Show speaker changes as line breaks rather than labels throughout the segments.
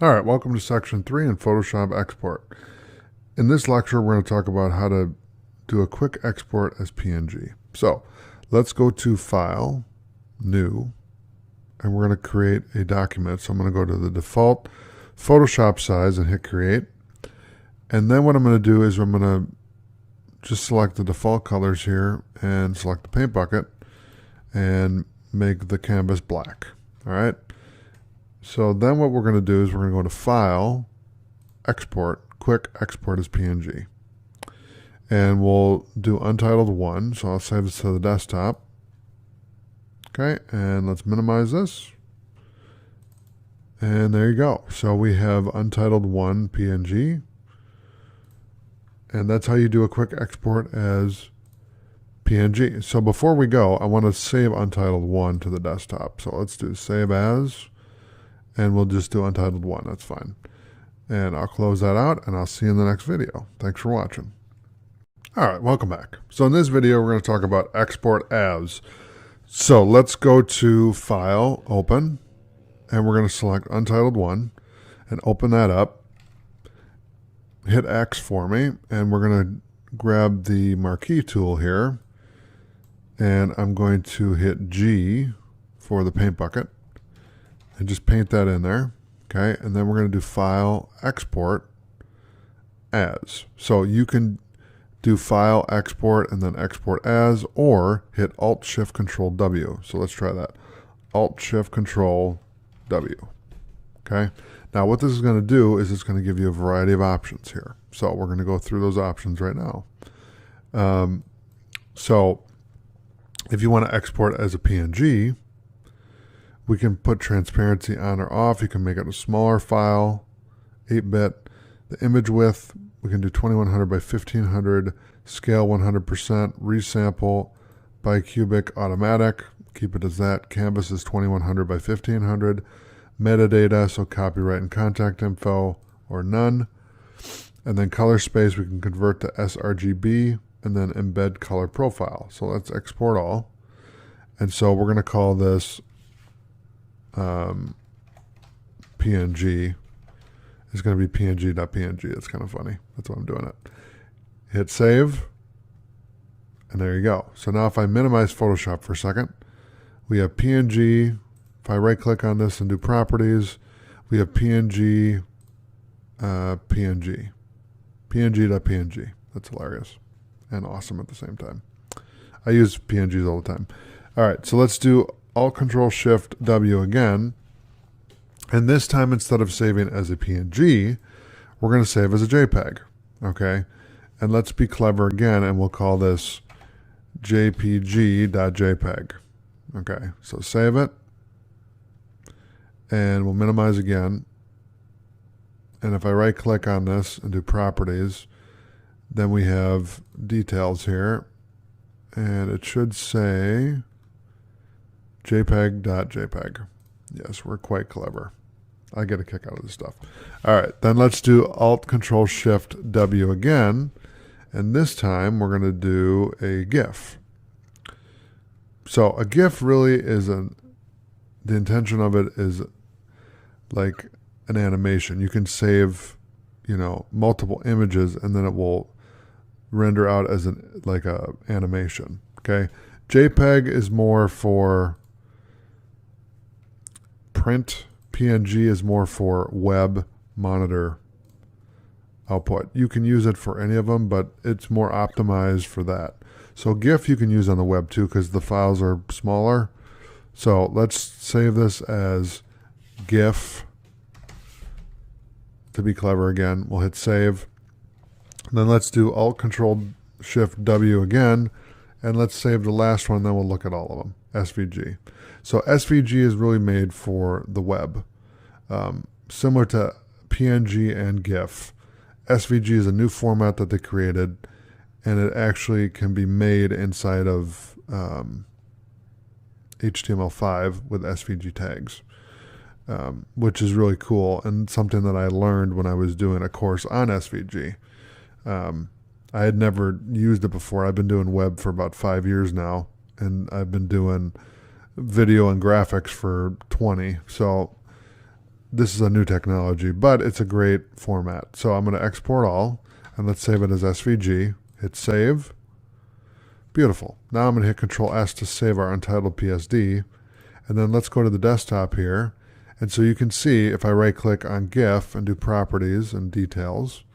All right, welcome to section 3 in Photoshop export. In this lecture, we're going to talk about how to do a quick export as PNG. So let's go to File, New, and we're going to create a document. So I'm going to go to the default Photoshop size and hit Create. And then what I'm going to do is I'm going to just select the default colors here and select the paint bucket and make the canvas black. All right. So then what we're going to do is we're going to go to File, Export, Quick Export as PNG. And we'll do Untitled 1. So I'll save this to the desktop. Okay, and let's minimize this. And there you go. So we have Untitled 1 PNG. And that's how you do a quick export as PNG. So before we go, I want to save Untitled 1 to the desktop. So let's do Save As. And we'll just do Untitled 1, that's fine. And I'll close that out, and I'll see you in the next video. Thanks for watching. All right, welcome back. So in this video, we're going to talk about export as. So let's go to File, Open, and we're going to select Untitled 1, and open that up. Hit X for me, and we're going to grab the marquee tool here, and I'm going to hit G for the paint bucket. And just paint that in there, okay? And then we're going to do File, Export, As. So you can do File, Export, and then Export As, or hit Alt-Shift-Control-W. So let's try that. Alt-Shift-Control-W, okay? Now what this is going to do is it's going to give you a variety of options here. So we're going to go through those options right now. So if you want to export as a PNG, we can put transparency on or off. You can make it a smaller file, 8-bit. The image width, we can do 2100 by 1500, scale 100%, resample, bicubic, automatic. Keep it as that. Canvas is 2100 by 1500. Metadata, so copyright and contact info, or none. And then color space, we can convert to sRGB, and then embed color profile. So let's export all. And so we're going to call this PNG. It's going to be PNG.PNG. It's kind of funny. That's why I'm doing it. Hit save. And there you go. So now if I minimize Photoshop for a second, we have PNG. If I right click on this and do properties, we have PNG, PNG. PNG.PNG. That's hilarious and awesome at the same time. I use PNGs all the time. All right, so let's do Alt-Control-Shift-W again. And this time, instead of saving as a PNG, we're going to save as a JPEG. Okay? And let's be clever again, and we'll call this JPG.JPEG. Okay, so save it. And we'll minimize again. And if I right-click on this and do properties, then we have details here. And it should say JPEG.JPEG. Yes, we're quite clever. I get a kick out of this stuff. All right, then let's do Alt-Control-Shift-W again. And this time we're going to do a GIF. So a GIF really is the intention of it is like an animation. You can save, multiple images, and then it will render out as like a animation. Okay, JPEG is more for print. PNG is more for web monitor output. You can use it for any of them, but it's more optimized for that. So GIF you can use on the web too, because the files are smaller. So let's save this as GIF. To be clever again, we'll hit save. And then let's do Alt-Control-Shift-W again. And let's save the last one, then we'll look at all of them. SVG. So SVG is really made for the web. Similar to PNG and GIF. SVG is a new format that they created, and it actually can be made inside of HTML5 with SVG tags, which is really cool and something that I learned when I was doing a course on SVG. I had never used it before. I've been doing web for about 5 years now, and I've been doing video and graphics for 20. So this is a new technology, but it's a great format. So I'm going to export all, and let's save it as SVG. Hit save. Beautiful. Now I'm going to hit Control S to save our untitled PSD. And then let's go to the desktop here. And so you can see if I right click on GIF and do properties and details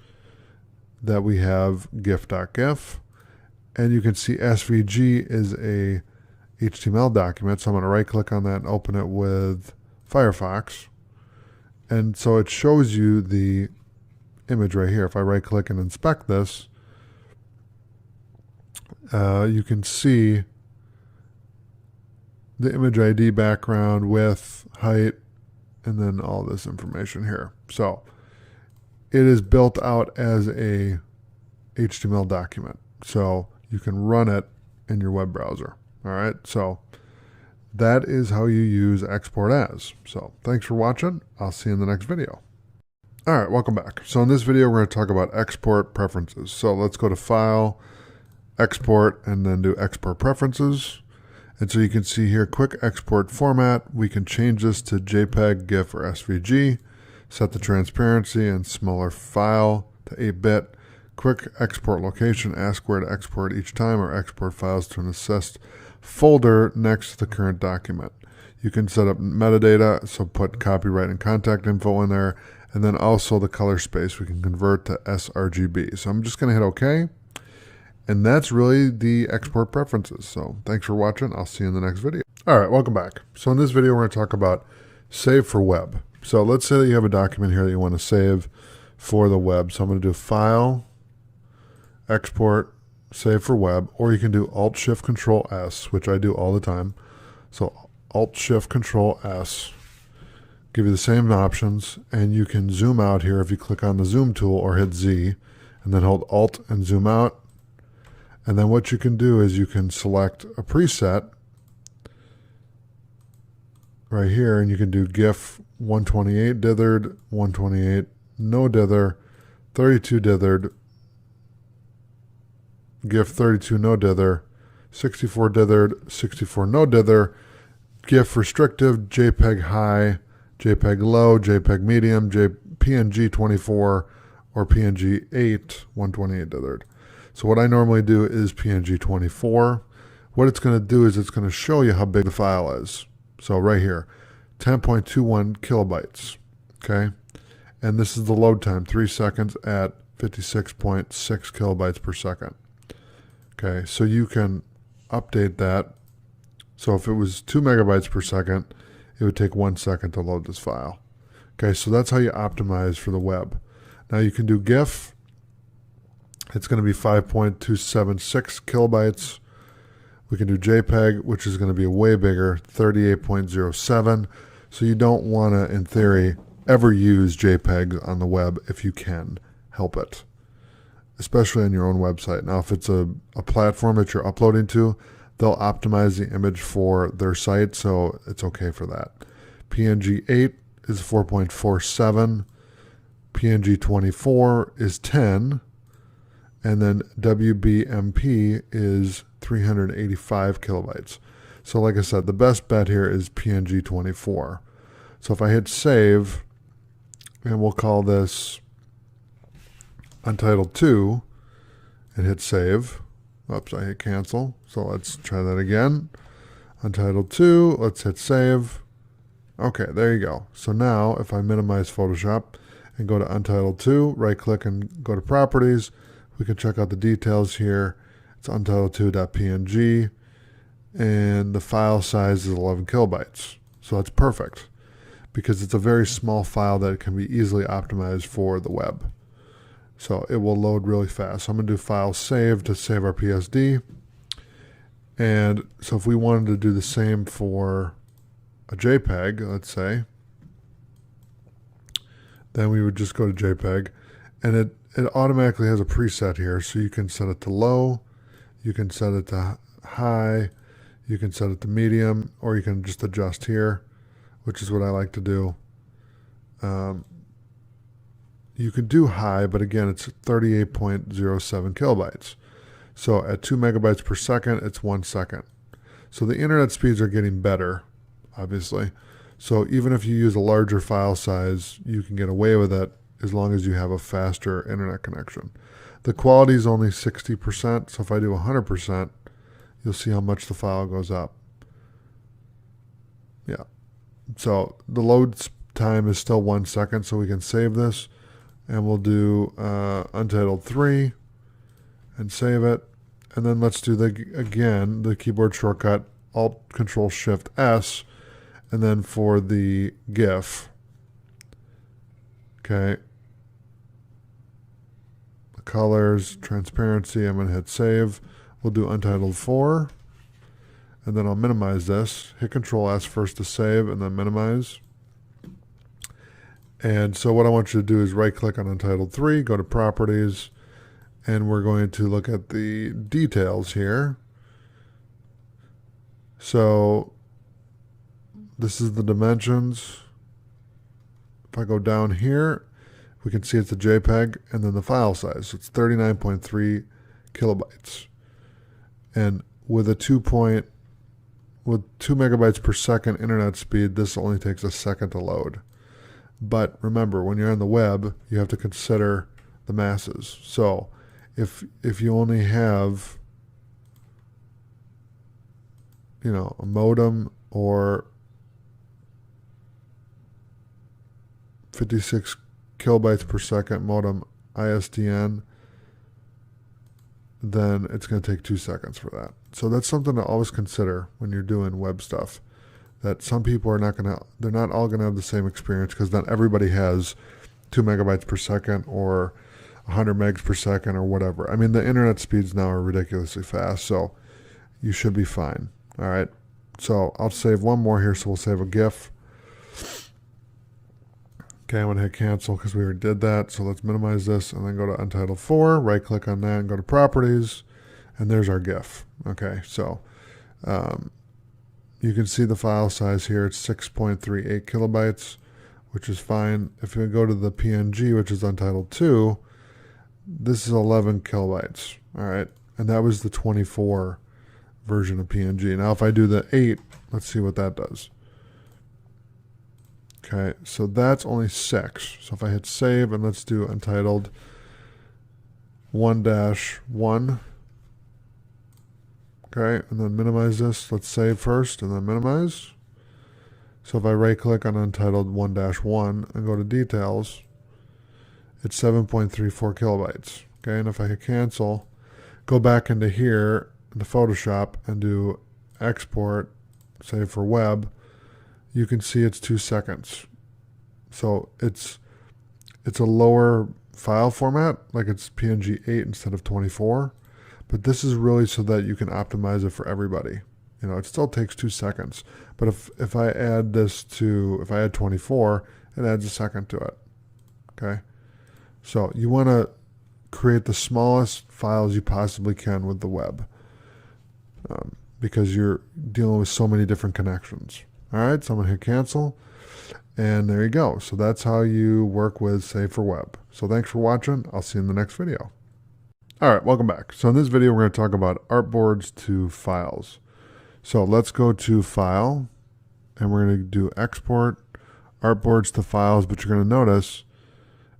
that we have gif.gif. And you can see SVG is a HTML document. So I'm going to right click on that and open it with Firefox. And so it shows you the image right here. If I right click and inspect this, you can see the image ID, background, width, height, and then all this information here. So it is built out as a HTML document. So you can run it in your web browser. All right. So that is how you use export as. So thanks for watching. I'll see you in the next video. All right, welcome back. So in this video, we're going to talk about export preferences. So let's go to File, Export, and then do Export Preferences. And so you can see here, quick export format. We can change this to JPEG, GIF, or SVG. Set the transparency and smaller file to 8-bit. Quick export location. Ask where to export each time, or export files to an assist folder next to the current document. You can set up metadata, so put copyright and contact info in there, and then also the color space we can convert to sRGB. So I'm just going to hit OK, and that's really the export preferences. So thanks for watching. I'll see you in the next video. All right, welcome back. So in this video, we're going to talk about save for web. So let's say that you have a document here that you want to save for the web. So I'm going to do File, Export, Save for Web, or you can do Alt-Shift-Control-S, which I do all the time. So Alt-Shift-Control-S, give you the same options, and you can zoom out here if you click on the zoom tool or hit Z, and then hold Alt and zoom out. And then what you can do is you can select a preset right here, and you can do GIF 128 dithered, 128 no dither, 32 dithered, GIF 32 no dither, 64 dithered, 64 no dither, GIF restrictive, JPEG high, JPEG low, JPEG medium, PNG 24, or PNG 8, 128 dithered. So what I normally do is PNG 24. What it's going to do is it's going to show you how big the file is. So right here, 10.21 kilobytes, okay? And this is the load time, 3 seconds at 56.6 kilobytes per second. Okay, so you can update that. So if it was 2 megabytes per second, it would take 1 second to load this file. Okay, so that's how you optimize for the web. Now you can do GIF. It's going to be 5.276 kilobytes. We can do JPEG, which is going to be way bigger, 38.07. So you don't want to, in theory, ever use JPEGs on the web if you can help it, especially on your own website. Now, if it's a platform that you're uploading to, they'll optimize the image for their site, so it's okay for that. PNG 8 is 4.47. PNG 24 is 10. And then WBMP is 385 kilobytes. So like I said, the best bet here is PNG 24. So if I hit save, and we'll call this Untitled 2, and hit save. Oops, I hit cancel. So let's try that again. Untitled 2, let's hit save. Okay, there you go. So now if I minimize Photoshop and go to Untitled 2, right click and go to properties, we can check out the details here. It's untitled2.png, and the file size is 11 kilobytes. So that's perfect because it's a very small file that can be easily optimized for the web. So it will load really fast. So I'm going to do File Save to save our PSD. And so if we wanted to do the same for a JPEG, let's say, then we would just go to JPEG, and it automatically has a preset here. So you can set it to low, you can set it to high, you can set it to medium, or you can just adjust here, which is what I like to do. You could do high, but again, it's 38.07 kilobytes. So at 2 megabytes per second, it's 1 second. So the internet speeds are getting better, obviously. So even if you use a larger file size, you can get away with it as long as you have a faster internet connection. The quality is only 60%, so if I do 100%, you'll see how much the file goes up. Yeah. So the load time is still 1 second, so we can save this, and we'll do Untitled 3 and save it. And then let's do the keyboard shortcut, Alt Control Shift S, and then for the GIF, okay, the colors, transparency, I'm going to hit save. We'll do Untitled 4, and then I'll minimize this. Hit Control S first to save, and then minimize. And so what I want you to do is right-click on Untitled 3, go to Properties, and we're going to look at the details here. So this is the dimensions. If I go down here, we can see it's a JPEG, and then the file size. So it's 39.3 kilobytes. And with 2 megabytes per second internet speed, this only takes a second to load. But remember, when you're on the web, you have to consider the masses. So if you only have, you know, a modem or 56 kilobytes per second modem ISDN, then it's going to take 2 seconds for that. So that's something to always consider when you're doing web stuff. That some people are they're not all going to have the same experience, because not everybody has 2 megabytes per second or 100 megs per second or whatever. I mean, the internet speeds now are ridiculously fast, so you should be fine. All right. So I'll save one more here. So we'll save a GIF. Okay, I'm going to hit cancel because we already did that. So let's minimize this and then go to Untitled 4, right click on that and go to Properties, and there's our GIF. Okay, so you can see the file size here. It's 6.38 kilobytes, which is fine. If you go to the PNG, which is Untitled 2, this is 11 kilobytes. All right, and that was the 24 version of PNG. Now if I do the 8, let's see what that does. Okay, so that's only 6. So if I hit save, and let's do Untitled 1-1. Okay, and then minimize this. Let's save first and then minimize. So if I right click on Untitled 1-1 and go to Details, it's 7.34 kilobytes. Okay, and if I hit cancel, go back into here, into Photoshop, and do Export, save for web, you can see it's 2 seconds. So it's a lower file format, like it's PNG 8 instead of 24. But this is really so that you can optimize it for everybody. You know, it still takes 2 seconds. But if I add this to, if I add 24, it adds a second to it. Okay? So you want to create the smallest files you possibly can with the web, because you're dealing with so many different connections. All right, so I'm going to hit cancel, and there you go. So that's how you work with Save for Web. So thanks for watching. I'll see you in the next video. All right, welcome back. So in this video, we're going to talk about artboards to files. So let's go to File, and we're going to do Export, Artboards to Files, but you're going to notice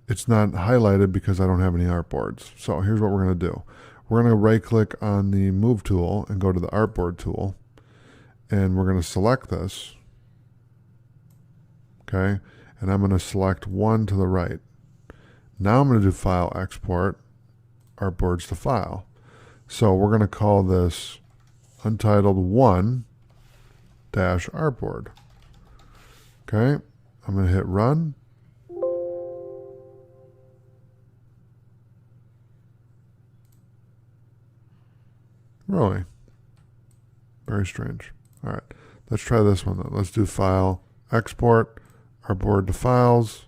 it's not highlighted because I don't have any artboards. So here's what we're going to do. We're going to right-click on the Move tool and go to the Artboard tool, and we're going to select this. Okay, and I'm going to select one to the right. Now I'm going to do File, Export, Artboards to File. So we're going to call this Untitled 1-Artboard. Okay, I'm going to hit Run. Really? Very strange. All right, let's try this one then. Let's do File, Export, Artboard to Files,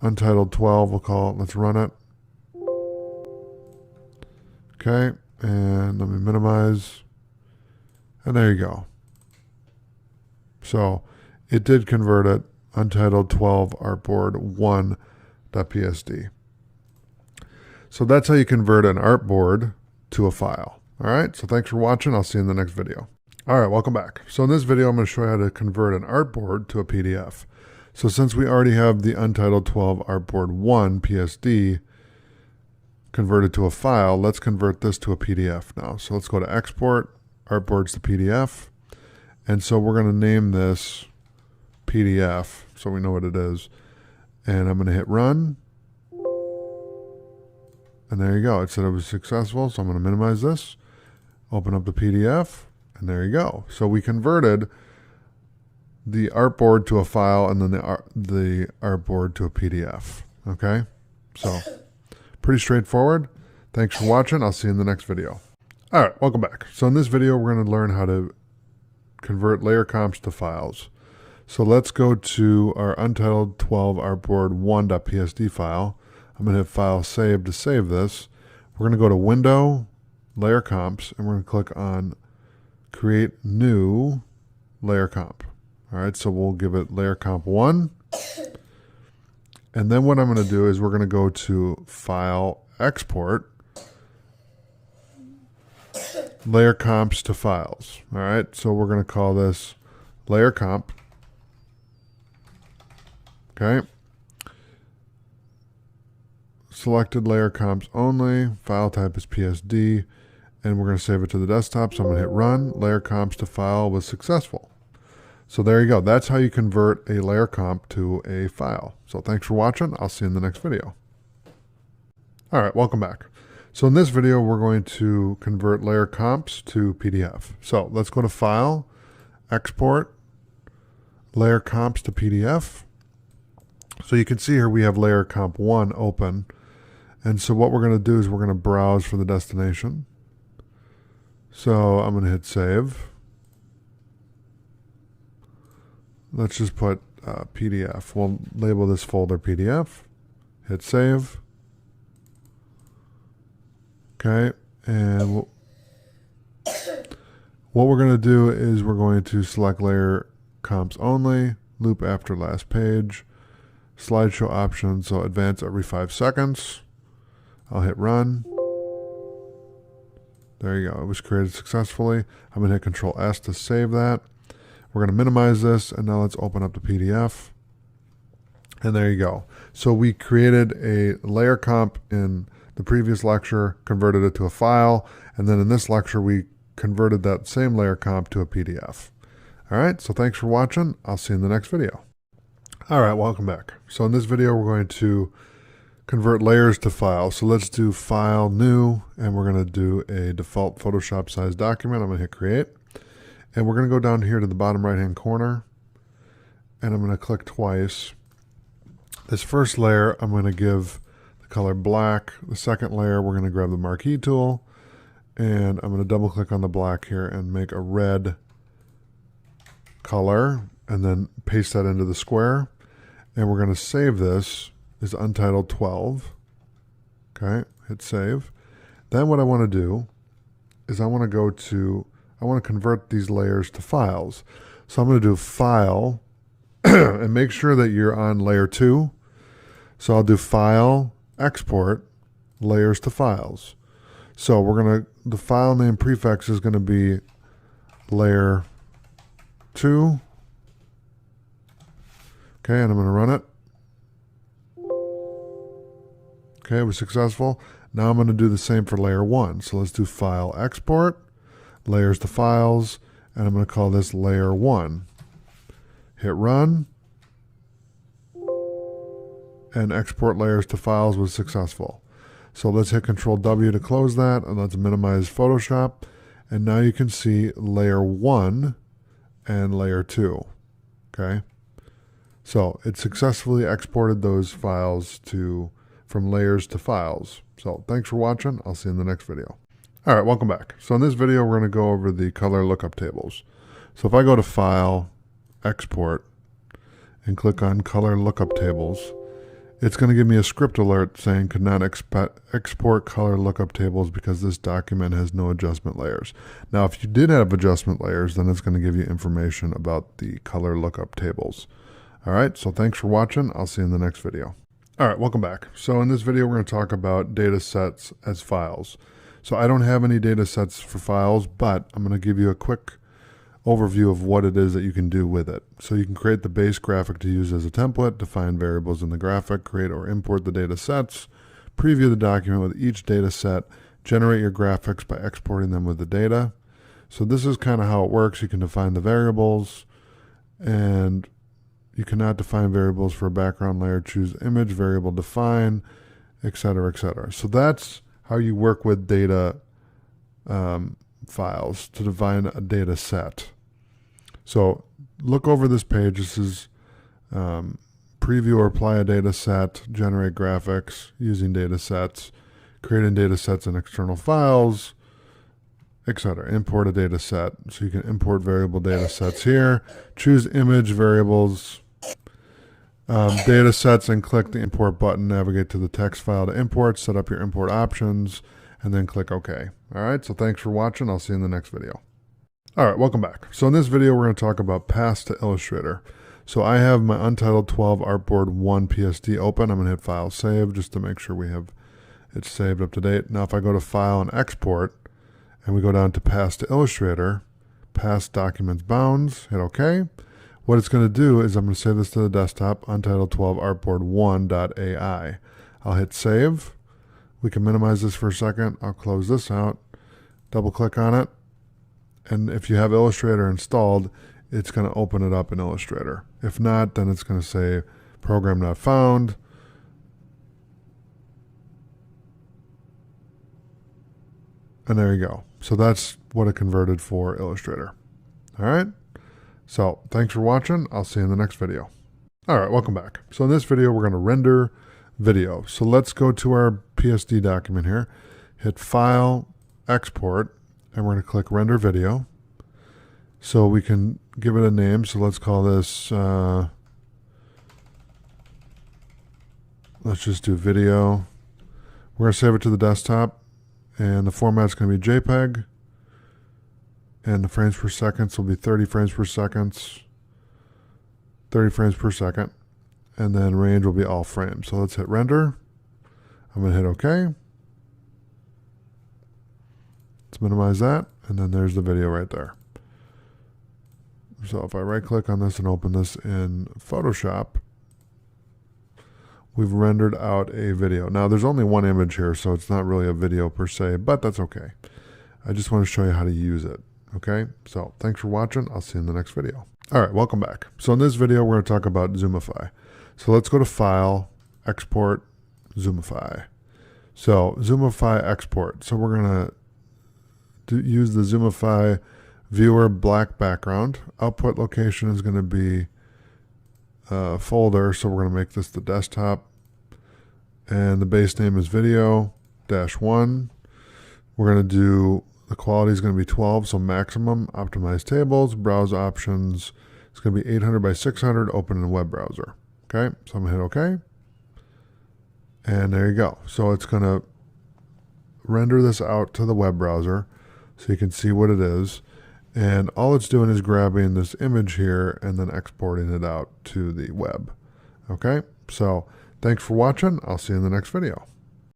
Untitled 12, we'll call it. Let's run it. Okay, and let me minimize. And there you go. So it did convert it, Untitled 12 Artboard 1.psd. So that's how you convert an artboard to a file. All right, so thanks for watching. I'll see you in the next video. All right, welcome back. So in this video, I'm going to show you how to convert an artboard to a PDF. So since we already have the Untitled 12 Artboard 1 PSD converted to a file, let's convert this to a PDF now. So let's go to Export, Artboards to PDF. And so we're going to name this PDF so we know what it is. And I'm going to hit Run. And there you go. It said it was successful, so I'm going to minimize this, open up the PDF, and there you go. So we converted the artboard to a file and then the artboard to a PDF. Okay? So pretty straightforward. Thanks for watching. I'll see you in the next video. All right, welcome back. So in this video, we're going to learn how to convert layer comps to files. So let's go to our Untitled 12 Artboard 1.psd file. I'm going to hit File Save to save this. We're going to go to Window, Layer Comps, and we're going to click on Create New Layer Comp. All right, so we'll give it Layer Comp 1. And then what I'm going to do is we're going to go to File, Export, Layer Comps to Files. All right, so we're going to call this Layer Comp. Okay. Selected layer comps only. File type is PSD. And we're going to save it to the desktop. So I'm going to hit Run. Layer comps to file was successful. So there you go. That's how you convert a layer comp to a file. So thanks for watching. I'll see you in the next video. All right, welcome back. So in this video, we're going to convert layer comps to PDF. So let's go to File, Export, Layer Comps to PDF. So you can see here we have Layer Comp 1 open. And so what we're going to do is we're going to browse for the destination. So I'm going to hit Save. Let's just put PDF. We'll label this folder PDF. Hit Save. Okay. And what we're going to do is we're going to select Layer Comps Only, Loop After Last Page, Slideshow option, so advance every 5 seconds. I'll hit Run. There you go. It was created successfully. I'm going to hit Control S to save that. We're going to minimize this, and now let's open up the PDF. And there you go. So we created a layer comp in the previous lecture, converted it to a file, and then in this lecture we converted that same layer comp to a PDF. All right, so thanks for watching. I'll see you in the next video. All right, welcome back. So in this video, we're going to convert layers to files. So let's do File, New, and we're going to do a default Photoshop size document. I'm going to hit Create. And we're going to go down here to the bottom right-hand corner, and I'm going to click twice. This first layer, I'm going to give the color black. The second layer, we're going to grab the marquee tool, and I'm going to double-click on the black here and make a red color, and then paste that into the square. And we're going to save this as Untitled 12. Okay, hit Save. Then what I want to do is I want to convert these layers to files. So I'm going to do File, and make sure that you're on Layer 2. So I'll do File, Export, Layers to Files. So the file name prefix is going to be Layer 2. Okay, and I'm going to run it. Okay, it was successful. Now I'm going to do the same for layer 1. So let's do File, Export, Layers to Files, and I'm going to call this Layer 1. Hit Run, and Export Layers to Files was successful. So let's hit Control W to close that, and let's minimize Photoshop. And now you can see Layer 1 and Layer 2. Okay. So it successfully exported those files from layers to files. So thanks for watching. I'll see you in the next video. All right, welcome back. So in this video, we're going to go over the color lookup tables. So if I go to File, Export, and click on Color Lookup Tables, it's going to give me a script alert saying could not export color lookup tables because this document has no adjustment layers. Now, if you did have adjustment layers, then it's going to give you information about the color lookup tables. All right, so thanks for watching. I'll see you in the next video. All right, welcome back. So in this video, we're going to talk about data sets as files. So I don't have any data sets for files, but I'm going to give you a quick overview of what it is that you can do with it. So you can create the base graphic to use as a template, define variables in the graphic, create or import the data sets, preview the document with each data set, generate your graphics by exporting them with the data. So this is kind of how it works. You can define the variables, and you cannot define variables for a background layer. Choose image, variable define, etc., etc. So that's how you work with data files to define a data set. So look over this page. This is preview or apply a data set, generate graphics using data sets, creating data sets in external files, etc. Import a data set. So you can import variable data sets here. Choose image, variables, data sets, and click the import button. Navigate to the text file to import, set up your import options, and then click OK. All right, so thanks for watching. I'll see you in the next video. All right, welcome back. So in this video, we're going to talk about Pass to Illustrator. So I have my Untitled 12 Artboard 1 PSD open. I'm going to hit File, Save, just to make sure we have it saved up to date. Now if I go to File and Export, and we go down to Pass to Illustrator, Pass Documents Bounds, hit OK. What it's going to do is I'm going to save this to the desktop, Untitled 12 Artboard 1.ai. I'll hit Save. We can minimize this for a second. I'll close this out, double click on it, and if you have Illustrator installed, it's going to open it up in Illustrator. If not, then it's going to say program not found. And there you go. So that's what it converted for Illustrator. All right. So thanks for watching. I'll see you in the next video. All right, welcome back. So in this video, we're going to render video. So let's go to our PSD document here, hit File, Export, and we're going to click Render Video. So we can give it a name. So let's call this, let's just do video. We're going to save it to the desktop, and the format's going to be JPEG, and the frames per second will be 30 frames per second, 30 frames per second. And then range will be all frames. So let's hit render. I'm going to hit OK. Let's minimize that. And then there's the video right there. So if I right click on this and open this in Photoshop, we've rendered out a video. Now there's only one image here, so it's not really a video per se, but that's okay. I just want to show you how to use it. Okay, so thanks for watching. I'll see you in the next video. All right, welcome back. So in this video, we're going to talk about Zoomify. So let's go to File, Export, Zoomify. So Zoomify Export. So we're going to use the Zoomify Viewer black background. Output location is going to be a folder. So we're going to make this the desktop. And the base name is video-1. We're going to do, the quality is going to be 12, so maximum, optimize tables, browse options. It's going to be 800 by 600, open in a web browser. Okay, so I'm going to hit OK. And there you go. So it's going to render this out to the web browser so you can see what it is. And all it's doing is grabbing this image here and then exporting it out to the web. Okay, so thanks for watching. I'll see you in the next video.